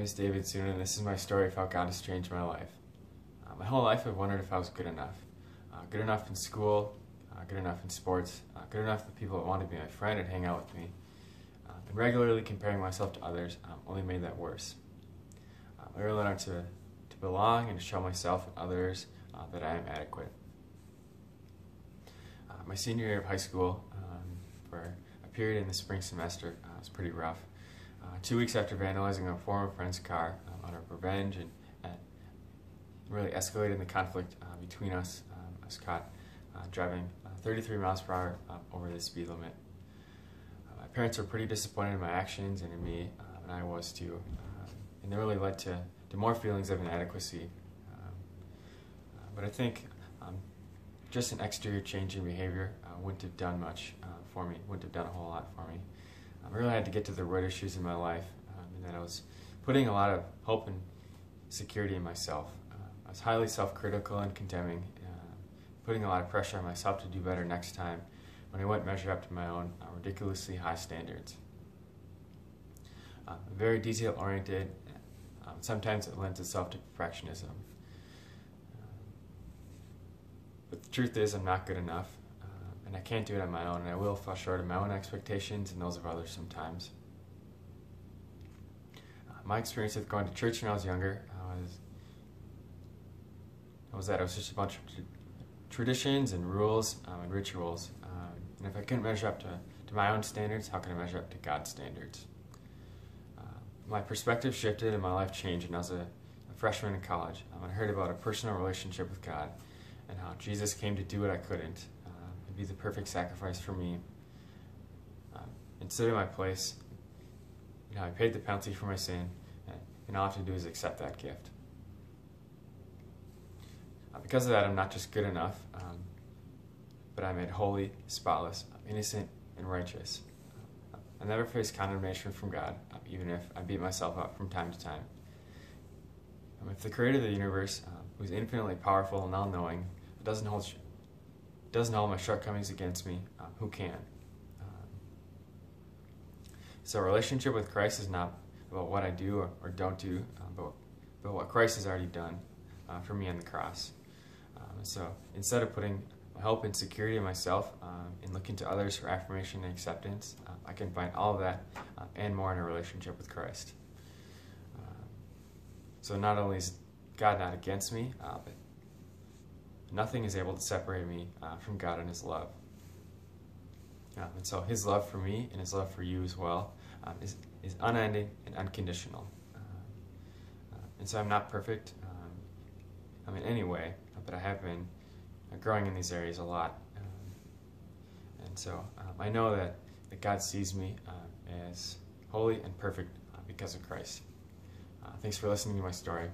is David Suennen, and this is my story of how God has changed my life. My whole life I've wondered if I was good enough. Good enough in school, good enough in sports, good enough that people that wanted to be my friend and hang out with me. And regularly comparing myself to others only made that worse. I really learned to belong and to show myself and others that I am adequate. My senior year of high school, for a period in the spring semester, was pretty rough. 2 weeks after vandalizing a former friend's car out of revenge and really escalating the conflict between us, I was caught driving 33 miles per hour over the speed limit. My parents were pretty disappointed in my actions and in me, and I was too. And they really led to more feelings of inadequacy. But I think just an exterior change in behavior wouldn't have done much for me, wouldn't have done a whole lot for me. I really had to get to the root issues in my life, and that I was putting a lot of hope and security in myself. I was highly self-critical and condemning, putting a lot of pressure on myself to do better next time when I wouldn't measure up to my own ridiculously high standards. Very detail-oriented, sometimes it lends itself to perfectionism. But the truth is I'm not good enough, and I can't do it on my own, and I will fall short of my own expectations and those of others sometimes. My experience with going to church when I was younger was that it was just a bunch of traditions and rules and rituals, and if I couldn't measure up to my own standards, how can I measure up to God's standards? My perspective shifted and my life changed when I was a freshman in college. I heard about a personal relationship with God and how Jesus came to do what I couldn't, and be the perfect sacrifice for me. And stood in my place. I paid the penalty for my sin, and all I have to do is accept that gift. Because of that, I'm not just good enough, but I'm made holy, spotless, innocent, and righteous. I never face condemnation from God, even if I beat myself up from time to time. If the creator of the universe, who's infinitely powerful and all-knowing, doesn't hold my shortcomings against me, who can? So a relationship with Christ is not about what I do or don't do, but what Christ has already done for me on the cross. So instead of putting my hope and security in myself and looking to others for affirmation and acceptance, I can find all of that and more in a relationship with Christ. So not only is God not against me, but nothing is able to separate me from God and His love. And so His love for me and His love for you as well is unending and unconditional. And so I'm not perfect in any way, but I have been growing in these areas a lot. And so I know that God sees me as holy and perfect because of Christ. Thanks for listening to my story.